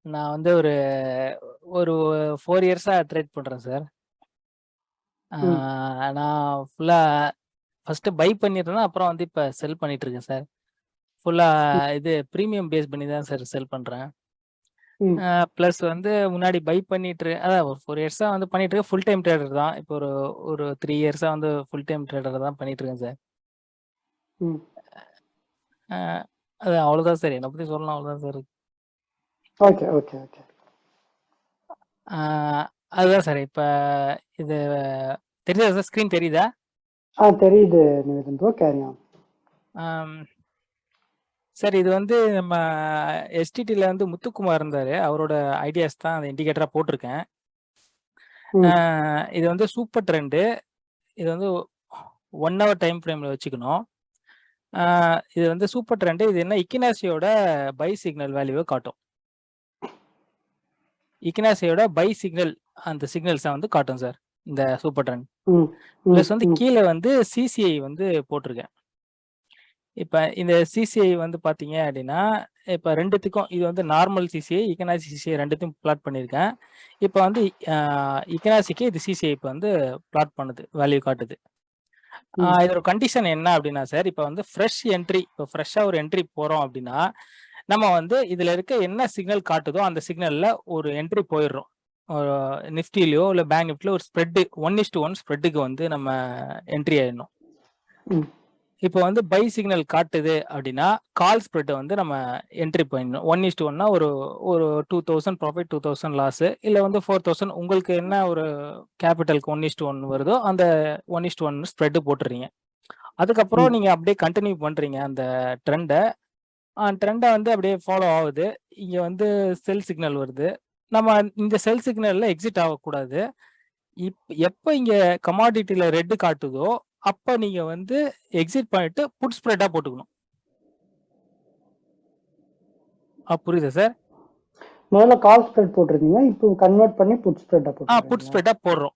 நான் வந்து ஒரு ஒரு 4 இயர்ஸா ட்ரேட் பண்றேன் சார். நான் ஃபுல்லா ஃபர்ஸ்ட் பை பண்ணிருந்தேன். அப்புறம் வந்து இப்ப செல் பண்ணிட்டு இருக்கேன் சார். ஃபுல்லா இது பிரீமியம் பேஸ் பண்ணி தான் சார் செல் பண்றேன். பிளஸ் வந்து முன்னாடி பை பண்ணிட்டு அதான் ஒரு 4 இயர்ஸா வந்து பண்ணிட்டு இருக்கேன். ஃபுல் டைம் ட்ரேடர் தான். இப்போ ஒரு ஒரு 3 இயர்ஸா வந்து ஃபுல் டைம் ட்ரேடர் தான் பண்ணிட்டு இருக்கேன் சார். அது அவ்வளவுதான் சார். என்னை பத்தி சொல்லலாம் அவ்வளவுதான் சார். Okay okay okay. அதுதான் சார். இப்ப இது தெரியுதா சார்? ஸ்கிரீன் தெரியுதா? தெரியுது Nivedhan bro, carry on. Sir இது வந்து நம்ம எஸ்டிடில வந்து முத்துக்குமார் இருந்தாரு. அவரோட ஐடியாஸ் தான் அந்த இண்டிகேட்டரா போட்டிருக்கேன். இது வந்து சூப்பர் ட்ரெண்டு. இது வந்து 1 hour டைம் ஃப்ரேம்ல வச்சுக்கணும். இது வந்து சூப்பர் ட்ரெண்டு. இது என்ன இக்கினாசியோட பை சிக்னல் வேல்யூவை காட்டும். இக்கினாசியோட பை சிக்னல் அந்த சிக்னல்ஸை வந்து காட்டும் சார் இந்த சூப்பர் ட்ரெண்ட். பிளஸ் வந்து கீழே வந்து சிசிஐ வந்து போட்டிருக்கேன். இப்ப இந்த சிசிஐ வந்து பாத்தீங்க அப்படின்னா, இப்ப ரெண்டுத்துக்கும் இது வந்து நார்மல் சிசிஐ, இக்கனாசி சிசிஐ ரெண்டுத்தையும் பிளாட் பண்ணியிருக்கேன். இப்ப வந்து இக்கனாசிக்கு இது சிசிஐ இப்ப வந்து பிளாட் பண்ணுது, வேல்யூ காட்டுது. இதோட கண்டிஷன் என்ன அப்படின்னா சார், இப்ப வந்து ஃப்ரெஷ் என்ட்ரி, இப்போ ஃப்ரெஷ்ஷா ஒரு என்ட்ரி போறோம் அப்படின்னா, நம்ம வந்து இதுல இருக்க என்ன சிக்னல் காட்டுதோ அந்த சிக்னல்ல ஒரு என்ட்ரி போயிடுறோம். நிஃப்டிலயோ இல்ல பேங்க் நிஃப்டிலோ ஒரு ஸ்ப்ரெட் 1:1 ஸ்ப்ரெட்டுக்கு வந்து நம்ம என்ட்ரி ஆயிடணும். இப்போ வந்து பை சிக்னல் காட்டுது அப்படின்னா கால் ஸ்ப்ரெட் வந்து நம்ம என்ட்ரி பண்ணிடணும். 1:1 ஒரு ஒரு 2000 ப்ராஃபிட் 2000 லாஸ், இல்லை வந்து 4000 உங்களுக்கு என்ன ஒரு கேபிட்டலுக்கு 1:1 வருதோ அந்த 1:1 ஸ்ப்ரெட் போட்டுறீங்க. அதுக்கப்புறம் நீங்க அப்படியே கண்டினியூ பண்றீங்க அந்த ட்ரெண்டை. ட்ரெண்டை வந்து அப்படியே ஃபாலோ ஆகுது. இங்க வந்து செல் சிக்னல் வருது. நம்ம இந்த செல் சிக்னல்ல எக்ஸிட் ஆகக்கூடாது. எப்ப இங்க கமாடிட்டில ரெட் காட்டுதோ அப்ப நீங்க வந்து எக்ஸிட் பண்ணிட்டு புட் ஸ்ப்ரெட்டா போட்டுக்கணும். புரியுதா சார்? முதல்ல கால் ஸ்ப்ரெட் போட்டிருக்கீங்க, இப்போ கன்வெர்ட் பண்ணி புட் ஸ்ப்ரெட்டா போட்டுருக்கீங்க. புட் ஸ்ப்ரெட்டா போடுறோம்.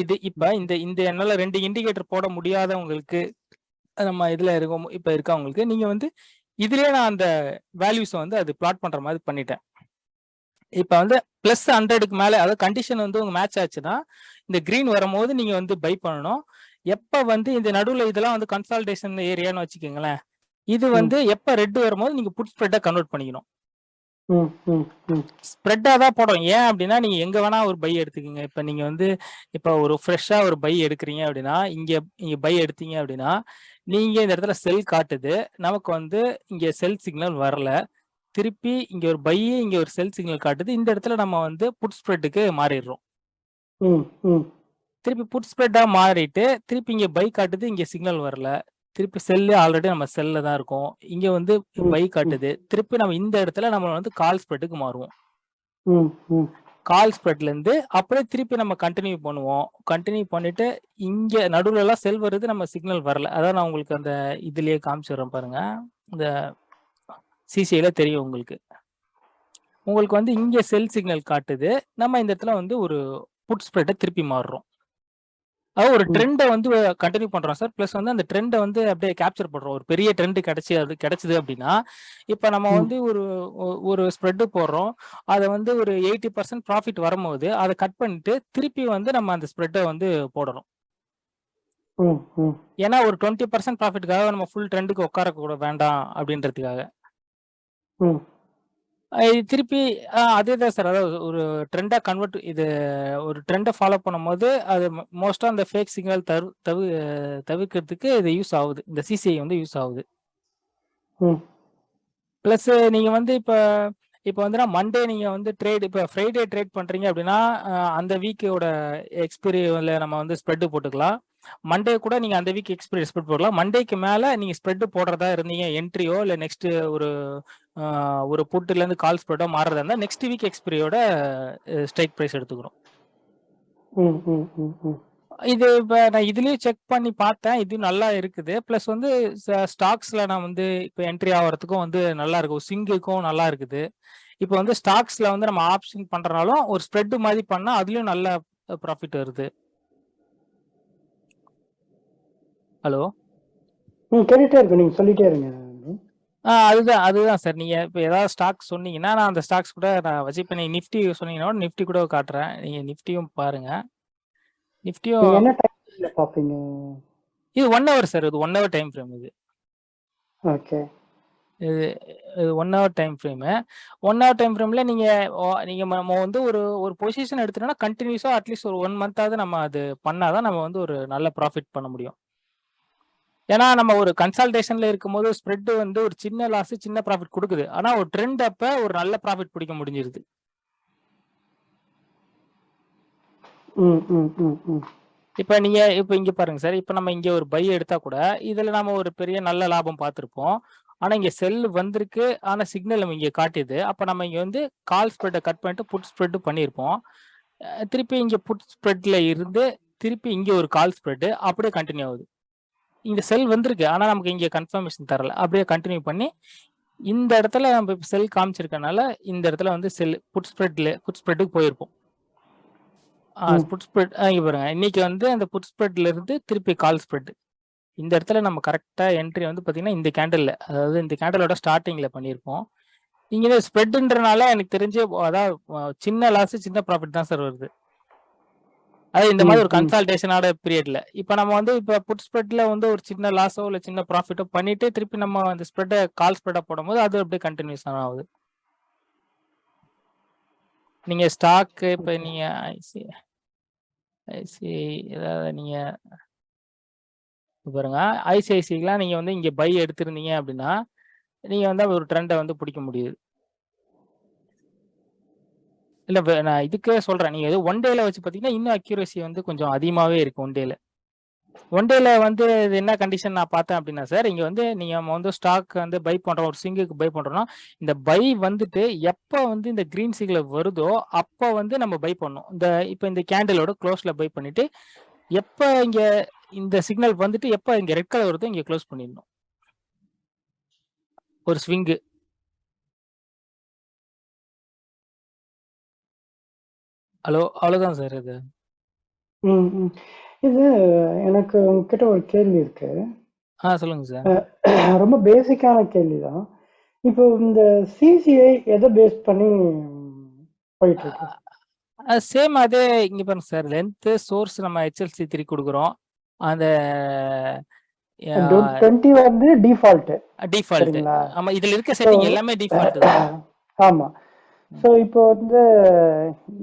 இது இப்ப இந்த என்னால 2 இண்டிகேட்டர் போட முடியாதவங்களுக்கு, நம்ம இதுல இருக்கோம் இப்ப இருக்கவங்களுக்கு நீங்க வந்து இதுலயே நான் அந்த வேல்யூஸ் வந்து அது பிளாட் பண்ற மாதிரி பண்ணிட்டேன். இப்ப வந்து +100க்கு மேல, அதாவது கண்டிஷன் வந்து உங்க மேட்ச் ஆச்சுன்னா இந்த கிரீன் வரும்போது நீங்க வந்து பை பண்ணணும். எப்ப வந்து இந்த நடுவுல இதெல்லாம் வந்து கன்சால்டேஷன் ஏரியான்னு வச்சுக்கோங்களேன், இது வந்து எப்ப ரெட் வரும்போது நீங்க புட் ஸ்ப்ரெட்டா கன்வெர்ட் பண்ணிக்கணும். ஸ்ப்ரெட்டா தான் போடும். ஏன் அப்படின்னா நீங்க எங்க வேணா ஒரு பை எடுத்துக்கீங்க. இப்ப நீங்க வந்து இப்ப ஒரு ஃப்ரெஷ்ஷா ஒரு பை எடுக்கிறீங்க அப்படின்னா இங்க பை எடுத்தீங்க அப்படின்னா நீங்க இந்த இடத்துல செல் காட்டுது, நமக்கு வந்து இங்க செல் சிக்னல் வரல. திருப்பி இங்க ஒரு பை, இங்க ஒரு செல் சிக்னல் காட்டுது. இந்த இடத்துல நம்ம வந்து புட் ஸ்ப்ரெட்டுக்கு மாறிடுறோம். திருப்பி புட் ஸ்ப்ரெட்டா மாறிட்டு திருப்பி இங்க பை காட்டுது, இங்க சிக்னல் வரல. திருப்பி செல்லு ஆல்ரெடி நம்ம செல்ல தான் இருக்கும். இங்க வந்து பை காட்டுது. திருப்பி நம்ம இந்த இடத்துல நம்ம வந்து கால் ஸ்ப்ரெட்டுக்கு மாறுவோம். கால் ஸ்ப்ரெட்ல இருந்து அப்படியே திருப்பி நம்ம கண்டினியூ பண்ணுவோம். கண்டினியூ பண்ணிட்டு இங்க நடுவுல எல்லாம் செல் வருது, நம்ம சிக்னல் வரல. அதான் நான் உங்களுக்கு அந்த இதுலயே காமிச்சிடுறேன் பாருங்க. இந்த சிசிஐல தெரியும் உங்களுக்கு. உங்களுக்கு வந்து இங்க செல் சிக்னல் காட்டுது, நம்ம இந்த இடத்துல வந்து ஒரு புட் ஸ்ப்ரெட்டை திருப்பி மாறுறோம். அதாவது ஒரு ட்ரெண்டை வந்து கண்டினியூ பண்றோம் சார். பிளஸ் வந்து அந்த ட்ரெண்டை வந்து அப்படியே கேப்சர் பண்றோம். ஒரு பெரிய ட்ரெண்ட் கிடைச்சது அப்படின்னா, இப்ப நம்ம வந்து ஒரு ஸ்ப்ரெட் போடுறோம். அதை வந்து ஒரு 80% ப்ராஃபிட் வரும்போது அதை கட் பண்ணிட்டு திருப்பி வந்து நம்ம அந்த ஸ்ப்ரெட்டை வந்து போடணும். ஏன்னா ஒரு 20% ப்ராஃபிட்டுக்காக நம்ம ஃபுல் ட்ரெண்டுக்கு உட்கார கூட வேண்டாம் அப்படின்றதுக்காக. திருப்பி அதேதான் சார். அதாவது ஒரு ட்ரெண்டா கன்வெர்ட், இது ஒரு ட்ரெண்டை ஃபாலோ பண்ணும்போது அது மோஸ்டா அந்த ஃபேக் சிக்னல் தவிர்க்கிறதுக்கு இது யூஸ் ஆகுது. இந்த சிசிஐ வந்து யூஸ் ஆகுது. பிளஸ் நீங்க வந்து இப்போ வந்து மண்டே நீங்க வந்து ட்ரேட், இப்போ ஃப்ரைடே ட்ரேட் பண்றீங்க அப்படின்னா அந்த வீக்கோட எக்ஸ்பைரியில நம்ம வந்து ஸ்ப்ரெட் போட்டுக்கலாம். மண்டே கூட நீங்க அந்த வீக் எக்ஸ்பைரி ஸ்ப்ரெட் போடலாம். மண்டேக்கு மேல நீங்க ஸ்ப்ரெட் போடுறதா இருந்தீங்க, என்ட்ரியோ இல்லை நெக்ஸ்ட் ஒரு புட்டுல இருந்து கால் ஸ்ப்ரெட்டோ மாறுறதா இருந்தா நெக்ஸ்ட் வீக் எக்ஸ்பைரியோட ஸ்ட்ரைக் பிரைஸ் எடுத்துக்கிறோம். இது இப்ப நான் இதுலயே செக் பண்ணி பார்த்தேன், இது நல்லா இருக்குது. பிளஸ் வந்து ஸ்டாக்ஸ்ல நான் வந்து இப்போ என்ட்ரி ஆகிறதுக்கும் வந்து நல்லா இருக்கும், சிங்குக்கும் நல்லா இருக்குது. இப்போ வந்து ஸ்டாக்ஸ்ல வந்து நம்ம ஆப்ஷன் பண்றனாலும் ஒரு ஸ்ப்ரெட் மாதிரி பண்ணா அதுலயும் நல்ல ப்ராஃபிட் வருது. ஹலோ, கேட்டுட்டே இருக்கு, நீங்க சொல்லிட்டே இருங்க. அதுதான் சார். நீங்க இப்ப ஏதாவது ஸ்டாக் சொன்னீங்கன்னா, நான் அந்த ஸ்டாக்ஸ் கூட நான் வச்சு இப்ப நீங்க நிஃப்டி சொன்னீங்கன்னா, நிஃப்டி கூட காட்டுறேன். நீங்க நிஃப்டியும் பாருங்க. நிஃப்டியும் என்ன டைம்ல பாப்பீங்க? இது 1 ஹவர் சார். இது 1 ஹவர் டைம் ஃப்ரேம் இது. ஓகே. இது 1 hour time frame. 1 hour time ஃப்ரேம்ல நீங்க நம்ம வந்து ஒரு பொசிஷன் எடுத்துட்டோம்னா, கன்டினியூஸா அட்லீஸ்ட் ஒரு 1 மந்த்தாவது நம்ம அது பண்ணாதான் நம்ம வந்து ஒரு நல்ல ப்ராஃபிட் பண்ண முடியும். ஏன்னா நம்ம ஒரு கன்சல்டேஷன்ல இருக்கும்போது ஸ்ப்ரெட் வந்து ஒரு சின்ன லாஸ் சின்ன ப்ராஃபிட் கொடுக்குது. ஆனா ஒரு ட்ரெண்ட் அப்ப ஒரு நல்ல ப்ராஃபிட் பிடிக்க முடிஞ்சிருது. இப்ப நீங்க இங்க பாருங்க சார். இப்ப நம்ம இங்க ஒரு பை எடுத்தா கூட இதுல நாம ஒரு பெரிய நல்ல லாபம் பார்த்திருப்போம். ஆனா இங்க செல் வந்திருக்கு. ஆனா சிக்னல் நம்ம இங்க காட்டியது. அப்ப நம்ம இங்க வந்து கால் ஸ்ப்ரெட்டை கட் பண்ணிட்டு புட் ஸ்ப்ரெட் பண்ணியிருப்போம். திருப்பி இங்க புட் ஸ்ப்ரெட்ல இருந்து திருப்பி இங்க ஒரு கால் ஸ்ப்ரெட் அப்படியே கண்டினியூ ஆகுது. இங்க செல் வந்திருக்கு. ஆனா நமக்கு இங்க கன்ஃபர்மேஷன் தரல. அப்படியே கண்டினியூ பண்ணி இந்த இடத்துல நம்ம செல் காமிச்சிருக்கனால இந்த இடத்துல வந்து செல் புட் ஸ்ப்ரெட்டுக்கு போயிருப்போம். புட் ஸ்ப்ரெட் இங்க பாருங்க. இன்னைக்கு வந்து அந்த புட் ஸ்ப்ரெட்ல இருந்து திருப்பி கால் ஸ்ப்ரெட். இந்த இடத்துல நம்ம கரெக்டா என்ட்ரி வந்து பாத்தீங்கன்னா இந்த கேண்டல்ல, அதாவது இந்த கேண்டலோட ஸ்டார்டிங்ல பண்ணியிருப்போம். இங்க ஸ்ப்ரெட்ன்றனால எனக்கு தெரிஞ்சு அதாவது சின்ன லாஸ் சின்ன ப்ராஃபிட் தான் சார் வருது. அது இந்த மாதிரி ஒரு கன்சல்டேஷனோட பீரியட்ல. இப்ப நம்ம வந்து இப்ப புட் ஸ்ப்ரெட்ல வந்து ஒரு சின்ன லாஸோ இல்ல சின்ன ப்ராஃபிட்டோ பண்ணிட்டு திருப்பி நம்ம அந்த ஸ்ப்ரெட்டை கால் ஸ்ப்ரெட்டா போடும்போது அது அப்படியே கண்டினியூஸ் ஆகுது. நீங்க ஸ்டாக் இப்ப நீங்க ஏதாவது நீங்க பாருங்க ஐசிஐசிலாம் நீங்க வந்து இங்க பை எடுத்திருந்தீங்க அப்படின்னா நீங்க வந்து ஒரு ட்ரெண்டை வந்து பிடிக்க முடியுது. இல்ல நான் இதுக்கே சொல்றேன். நீங்க ஒன் டேல வச்சு பாத்தீங்கன்னா இன்னும் அக்யூரசி வந்து கொஞ்சம் அதிகமாவே இருக்கு ஒன் டேல. ஒன் டேல வந்து இது என்ன கண்டிஷன் நான் பார்த்தேன் அப்படின்னா சார், இங்க வந்து நீங்க வந்து ஸ்டாக் வந்து பை பண்றோம், ஒரு சிங்குக்கு பை பண்றோம்னா இந்த பை வந்துட்டு எப்ப வந்து இந்த கிரீன் சிக்னல் வருதோ அப்ப வந்து நம்ம பை பண்ணணும். இப்ப இந்த கேண்டலோட க்ளோஸ்ல பை பண்ணிட்டு எப்ப இங்க இந்த சிக்னல் வந்துட்டு எப்ப இங்க ரெட் கலர் வருதோ இங்க க்ளோஸ் பண்ணிடணும். ஒரு ஸ்விங்கு. ஹலோ, அவ்வளவுதான் சார் இது. இது எனக்கு உங்ககிட்ட ஒரு கேள்வி இருக்கு. சொல்லுங்க சார். ரொம்ப பேசிக்கான கேள்விதான். இப்போ இந்த சிசிஐ எதை பேஸ் பண்ணி போயிட்டு இருக்கு? சேம் அதே இங்க பாருங்க சார். லென்த் சோர்ஸ் நம்ம HLC3 கொடுக்குறோம். அந்த 20 வந்து டிஃபால்ட். சரிங்களா? ஆமா, இதுல இருக்க செட்டிங் எல்லாமே டிஃபால்ட் தான். ஆமா. சோ இப்போ வந்து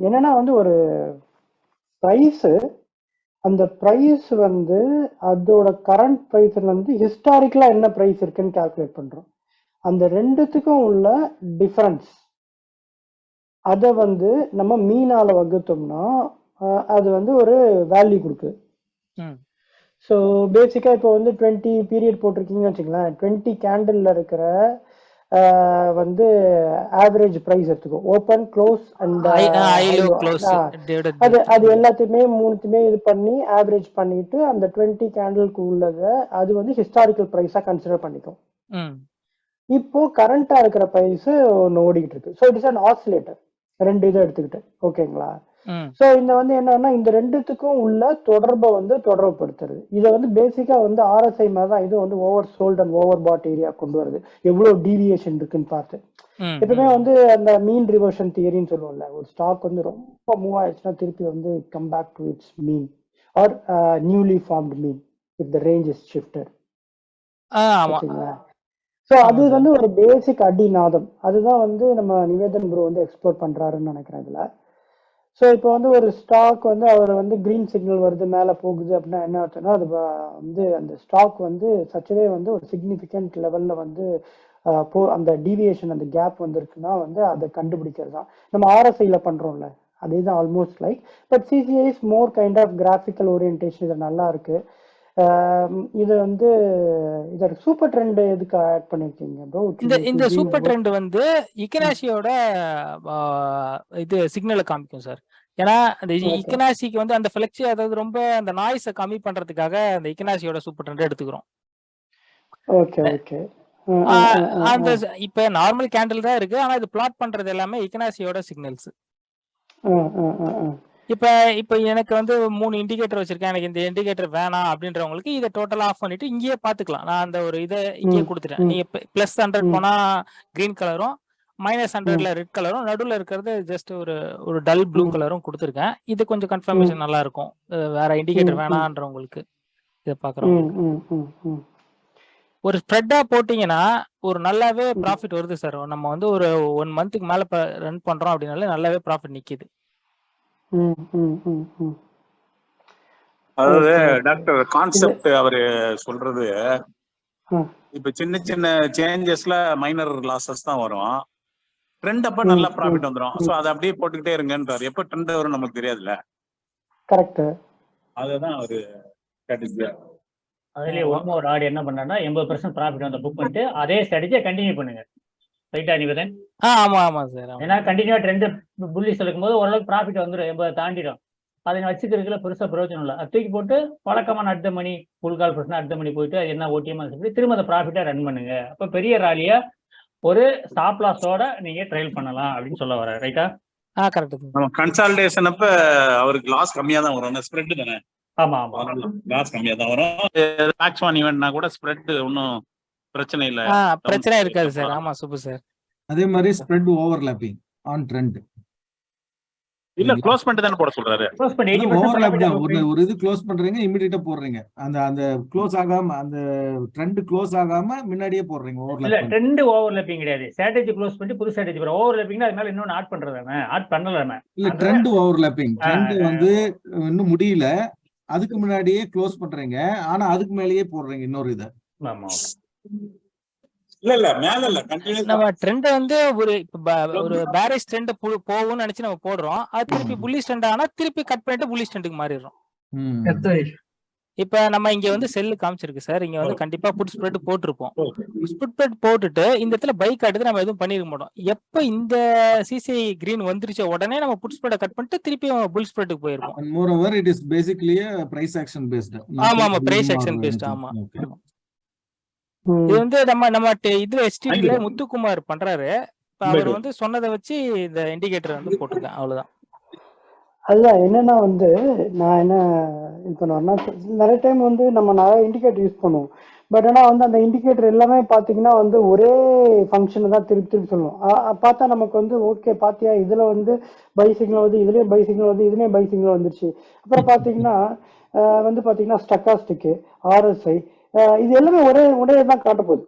என்னன்னா வந்து ஒரு பிரைஸ், அந்த பிரைஸ் வந்து அதோட கரண்ட் பிரைஸ்ல வந்து ஹிஸ்டாரிக்கலா என்ன பிரைஸ் இருக்குன்னு கால்குலேட் பண்றோம். அந்த ரெண்டுத்துக்கும் உள்ள டிஃபரன்ஸ் அதை வந்து நம்ம மீனால வகுத்தோம்னா அது வந்து ஒரு வேல்யூ கொடுக்குது. ஸோ பேசிக்கா இப்போ வந்து 20 பீரியட் போட்டிருக்கீங்கன்னு வச்சுக்கலாம். 20 கேண்டில்ல இருக்கிற வந்து ஆவரேஜ் பிரைஸ் எடுத்துக்கோ. ஓப்பன், க்ளோஸ் அண்ட் அது எல்லாத்தையுமே மூணுத்துமே இது பண்ணி ஆவரேஜ் பண்ணிட்டு அந்த 20 கேண்டிலுக்கு உள்ளதை அது வந்து ஹிஸ்டாரிக்கல் பிரைஸா கன்சிடர் பண்ணிக்கும். இப்போ கரண்டா இருக்கிற பிரைஸ் ஒன்று ஓடிக்கிட்டு இருக்கு. So it is an oscillator. ரெண்டு இதை எடுத்துக்கிட்டு ஓகேங்களா. சோ இந்த வந்து என்னன்னா இந்த ரெண்டுத்துக்கும் உள்ள தொடர்பை வந்து தொடர்புபடுத்துறது. இதை வந்து பேசிக்கா வந்து RSI மாதிரி தான் இது வந்து over sold and over pot area கொண்டு வருது. எவ்வளவு டீவியேஷன் இருக்குன்னு பார்த்து எப்பவுமே வந்து அந்த மீன் ரிவர்ஷன் தியரின்னு சொல்லுவோம்ல. ஒரு ஸ்டாக் வந்து ரொம்ப மூவ் ஆயிடுச்சுன்னா திருப்பி வந்து come back to it's mean or newly formed mean if the range is shifted. ஓகேங்களா. ஸோ அது வந்து ஒரு பேசிக் அடிநாதம். அதுதான் வந்து நம்ம நிவேதன் ப்ரோ வந்து எக்ஸ்ப்ளோர் பண்றாருன்னு நினைக்கிறேன் இதுல. ஸோ இப்போ வந்து ஒரு ஸ்டாக் வந்து அவர் வந்து கிரீன் சிக்னல் வருது மேலே போகுது அப்படின்னா என்ன அர்த்தம்னா அது வந்து அந்த ஸ்டாக் வந்து சச்சவே வந்து ஒரு சிக்னிஃபிகண்ட் லெவல்ல வந்து அந்த டீவியேஷன் அந்த கேப் வந்துருக்குன்னா வந்து அதை கண்டுபிடிக்கிறது தான் நம்ம RSIல பண்றோம்ல. அதே தான் almost like. But CCI is more kind of graphical orientation. இது நல்லா இருக்கு. இது வந்து இதோட சூப்பர் ட்ரெண்ட் எதுக்கு ஆட் பண்ணிருக்கீங்க ப்ரோ? இந்த சூப்பர் ட்ரெண்ட் வந்து இக்கனாசியோட இது சிக்னலை காமிக்கும் சார். ஏன்னா அந்த இக்கனாசிக்கு வந்து அந்த ஃபிளெக்சி, அதாவது ரொம்ப அந்த நாய்ஸை கம்மி பண்றதுக்காக அந்த இக்கனாசியோட சூப்பர் ட்ரெண்ட் எடுத்துக்கிறோம். Okay okay. அந்த இப்ப நார்மல் கேண்டில் தான் இருக்கு. ஆனா இது பிளாட் பண்றது எல்லாமே இக்கனாசியோட சிக்னல்ஸ். இப்ப இப்ப எனக்கு வந்து 3 இண்டிகேட்டர் வச்சிருக்கேன். எனக்கு இந்த இண்டிகேட்டர் வேணாம் அப்படின்றவங்களுக்கு இதை டோட்டலா ஆஃப் பண்ணிட்டு இங்கேயே பாத்துக்கலாம். நான் அந்த ஒரு இதை இங்கேயே கொடுத்துட்டேன். நீங்க +100 போனா கிரீன் கலரும் -100ல ரெட் கலரும் நடுவில் இருக்கிறது ஜஸ்ட் ஒரு டல் ப்ளூ கலரும் கொடுத்துருக்கேன். இது கொஞ்சம் கன்ஃபர்மேஷன் நல்லா இருக்கும் வேற இண்டிகேட்டர் வேணான்றவங்களுக்கு இதை பாக்குறவங்களுக்கு. ஒரு ஸ்ப்ரெட்டா போட்டீங்கன்னா ஒரு நல்லாவே ப்ராஃபிட் வருது சார். நம்ம வந்து ஒரு 1 மந்த்துக்கு மேல ரன் பண்றோம் அப்படின்னாலே நல்லாவே ப்ராஃபிட் நிக்குது. அதாவது டாக்டர் கான்செப்ட் அவரு சொல்றது இப்ப சின்ன சின்ன சேஞ்சஸ்ல மைனர் லாசஸ் தான் வரும். ட்ரெண்ட் அப்ப நல்லா ப்ராஃபிட் வந்துடும். சோ அதை அப்படியே போட்டுக்கிட்டே இருங்கன்றாரு. எப்ப ட்ரெண்ட் வரும் நமக்கு தெரியாதுல்ல. கரெக்ட். அதுதான் அவரு அதுலயே ஒரு ஆடு என்ன பண்ணா 80% ப்ராஃபிட் வந்து புக் பண்ணிட்டு அதே ஸ்ட்ராட்டஜியை கண்டினியூ பண்ணுங்க. ரைட்டா நிவேதன்? ஆமா ஆமா சார். ஏன்னா கண்டினியூவா ட்ரெண்ட் புல்லிஷ் இருக்கும் போது ஓரளவுக்கு ப்ராஃபிட் வந்துடும். 80 தாண்டிடும். அதை வச்சுக்கிறதுல பெருசா பிரயோஜனம் இல்லை. அது தூக்கி போட்டு வழக்கமான அடுத்த மணி ஃபுல் கால் பர்சன்ட் அடுத்த மணி போயிட்டு அது என்ன ஓடிஎம் சொல்லி திரும்ப அந்த ப்ராஃபிட்டா ரன் பண்ணுங்க. அப்ப பெரிய ராலியா ஒரு ஸ்டாப் லாஸோட நீங்க ட்ரைல் பண்ணலாம் அப்படின்னு சொல்ல வர. ரைட்டா? கரெக்ட். கன்சாலிடேஷன் அப்ப அவருக்கு லாஸ் கம்மியா தான் வரும். ஸ்ப்ரெட் தானே. ஆமா ஆமா, லாஸ் கம்மியா தான் வரும். மேக்ஸ் ஒன் ஈவென்ட்னா கூட ஸ்ப்ரெட் ஒன்றும் பிரச்சனை இல்லை. பிரச்சனை இருக்காது சார். ஆமா சூப்பர் சார். அதே மாதிரி ஸ்ப்ரெட் ஓவர்லாப்பிங் ஆன் ட்ரெண்ட் இல்ல க்ளோஸ் பண்ணிட்டு தானே போட சொல்றாரு. க்ளோஸ் பண்ணி ஓவர்லாப் தான். ஒரு இது க்ளோஸ் பண்றீங்க இமிடியேட்டா போடுறீங்க. அந்த க்ளோஸ் ஆகாம அந்த ட்ரெண்ட் க்ளோஸ் ஆகாம முன்னாடியே போடுறீங்க. ஓவர்லாப் இல்ல, ட்ரெண்ட் ஓவர்லாப்பிங் கிடையாது. ஸ்ட்ராட்டஜி க்ளோஸ் பண்ணி புது ஸ்ட்ராட்டஜி போற. ஓவர்லாப்பிங்னா அதனால இன்னொன்னு ஆட் பண்றதானே. ஆட் பண்ணலாமே. இல்ல ட்ரெண்ட் ஓவர்லாப்பிங். ட்ரெண்ட் வந்து இன்னும் முடியல, அதுக்கு முன்னாடியே க்ளோஸ் பண்றீங்க. ஆனா அதுக்கு மேலேயே போடுறீங்க இன்னொரு இத. ஆமா. இல்ல மேல இல்ல கண்டினியூஸ் நம்ம ட்ரெண்ட் வந்து ஒரு பேரிஷ் ட்ரெண்ட் போகும்னு நினைச்சு நம்ம போடுறோம். அது திருப்பி புல்லிஷ் ட்ரெண்ட் ஆனா திருப்பி கட் பண்ணிட்டு புல்லிஷ் ட்ரெண்டுக்கு மாறிடுறோம். இப்ப நம்ம இங்க வந்து செல்லு காமிச்சிருக்கு சார். இங்க வந்து கண்டிப்பா புட் ஸ்ப்ரெட் போட்டிருப்போம். ஸ்ப்ரெட் போட்டுட்டு இந்த இடத்துல பைக் காட்டுது, நம்ம எதுவும் பண்ணிருக்க மாட்டோம். எப்ப இந்த சிசிஐ கிரீன் வந்துருச்சோ உடனே நம்ம புட் ஸ்ப்ரெட் கட் பண்ணிட்டு திருப்பி புல் ஸ்ப்ரெட்டுக்கு போயிருப்போம். Moreover it is basically a price action based. ஆமா ஆமா, பிரைஸ் ஆக்ஷன் பேஸ்ட். ஆமா. இது வந்து நம்ம இது HTDல முத்துக்குமார் பண்றாரு. அவர் வந்து சொன்னதை வச்சு இந்த இண்டிகேட்டர் வந்து போட்டிருக்கேன். அவ்வளவுதான். அதுதான் என்னன்னா வந்து நான் என்ன இது பண்ணுவேன்னா, நிறைய டைம் வந்து நம்ம நிறைய இண்டிகேட்டர் யூஸ் பண்ணுவோம். பட் ஆனால் வந்து அந்த இண்டிகேட்டர் எல்லாமே பார்த்தீங்கன்னா வந்து ஒரே ஃபங்க்ஷனை தான் திருப்பி திருப்பி சொல்லுவோம். பார்த்தா நமக்கு வந்து ஓகே பார்த்தியா இதில் வந்து பை சிக்னல் வந்து இதுலேயும் பை சிக்னல் வந்து இதுலேயும் பை சிக்னல் வந்துருச்சு. அப்புறம் பார்த்தீங்கன்னா வந்து பார்த்தீங்கன்னா ஸ்டக்காஸ்டிக்கு RSI இது எல்லாமே ஒரே தான் காட்ட போகுது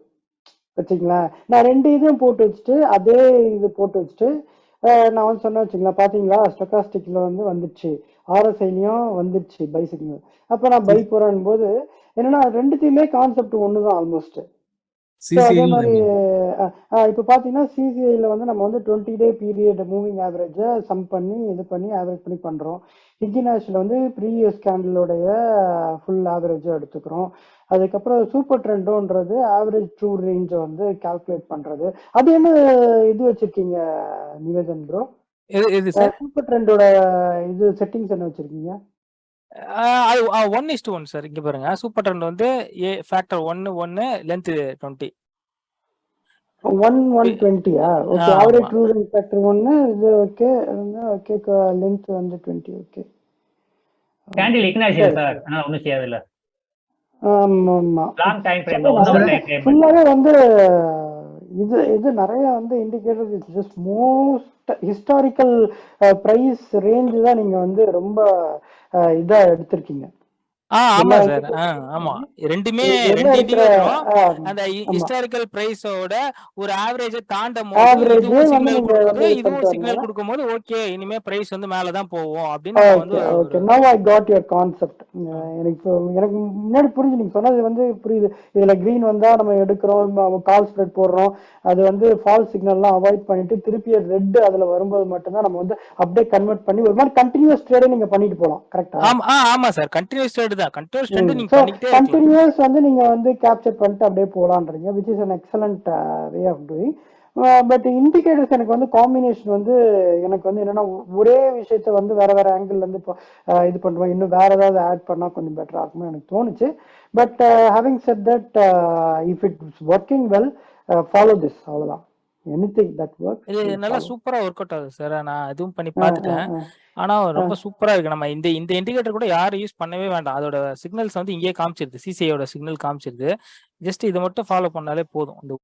வச்சுங்களேன். நான் 2 இதையும் போட்டு வச்சுட்டு அதே இது போட்டு வச்சுட்டு நான் வந்து சொன்ன வச்சுங்களா பாத்தீங்களா ஸ்டொக்காஸ்டிக்ல வந்து வந்துச்சு, RSIலையும் வந்துச்சு பை சிக்னல். அப்ப நான் பை போறேன் போது என்னன்னா ரெண்டுத்தையுமே கான்செப்ட் ஒண்ணுதான் ஆல்மோஸ்ட். அதே மாதிரி இப்ப பாத்தீங்கன்னா சிசிஐல வந்து நம்ம வந்து 20 டே பீரியட் மூவிங் ஆவரேஜ சம் பண்ணி இது பண்ணி ஆவரேஜ் பண்ணி பண்றோம். இக்னாஷ்ல வந்து ப்ரீவியஸ் கேண்டிலோடைய ஃபுல் ஆவரேஜ் எடுத்துக்கிறோம். அதுக்கப்புறம் சூப்பர் ட்ரெண்டோன்றது ஆவரேஜ் ட்ரூ ரேஞ்ச வந்து கால்குலேட் பண்றது. அது என்ன இது வச்சிருக்கீங்க நிவேதன் ப்ரோ? சூப்பர் ட்ரெண்டோட இது செட்டிங்ஸ் என்ன வச்சிருக்கீங்க? 1:1 சார். இங்க பாருங்க, சூப்பர் ட்ரெண்ட் வந்து factor 1 length 20. 120 okay. Average true range factor 1 இது ஓகே. ஓகே லென்த் வந்து 20. ஓகே. கேண்டில் இக்னாஷ் சார். ஆனா ஒண்ணும் செய்யாது இல்ல. ஆமா. லாங் டைம் ஃப்ரேம் ஃபுல்லாவே வந்து இது நிறைய வந்து indicator it's just most historical price range தான் நீங்க வந்து ரொம்ப இதா எடுத்திருக்கீங்க. ஆமா சார். ஆமா, ரெண்டுமே ரெண்டு இண்டிகேட்டரும் அந்த ஹிஸ்டாரிக்கல் பிரைஸோட ஒரு ஆவரேஜ் தாண்டும்போது இதுவும் சிக்னல் கொடுக்குது, இதுவும் சிக்னல் கொடுக்கும்போது ஓகே இனிமே பிரைஸ் வந்து மேல தான் போவோம் அப்படின்னு வந்து. ஓகே நவ ஐ காட் யுவர் கான்செப்ட். எனக்கு முன்னாடி புரிஞ்சு நீங்க சொன்னது வந்து புரியுது. இதுல கிரீன் வந்தா நம்ம எடுக்கிறோம், கால் ஸ்ப்ரெட் போடுறோம், அது வந்து ஃபால்ஸ் சிக்னல்லாம் அவாய்ட் பண்ணிட்டு திருப்பி ரெட் அதுல வரும்போது மட்டும்தான் நம்ம வந்து அப்படியே கன்வெர்ட் பண்ணி ஒரு மாதிரி கண்டினியூஸ் ட்ரேட் நீங்க பண்ணிட்டு போலாம். கரெக்ட்டா? ஆமா சார், கண்டினியூஸ் ட்ரேட் தான். கண்டினியூஸ் வந்து நீங்க வந்து கேப்சர் பண்ணிட்டு அப்படியே போலான்றீங்க, which is an excellent way of doing. But indicators எனக்கு வந்து காம்பினேஷன் வந்து எனக்கு வந்து என்னன்னா ஒரே விஷயத்த வந்து வேற வேற ஆங்கிள் வந்து இப்போ இது பண்ணுவேன், இன்னும் வேற ஏதாவது ஆட் பண்ணா கொஞ்சம் பெட்டரா இருக்கும்னு எனக்கு தோணுச்சு. But having set that if it is working well follow this, அவ்வளவுதான். anything that works. இது we'll நல்லா follow. சூப்பரா ஒர்க் அவுட் ஆகுது சார். நான் இதுவும் பண்ணி பார்த்துட்டேன். ஆனா ரொம்ப சூப்பரா இருக்கு. நம்ம இந்த இந்த இண்டிகேட்டர் கூட யாரும் யூஸ் பண்ணவே வேண்டாம். அதோட சிக்னல்ஸ் வந்து இங்கேயே காமிச்சிருது. சிசிஐயோட சிக்னல் காமிச்சிருது. ஜஸ்ட் இதை மட்டும் ஃபாலோ பண்ணாலே போதும். இந்த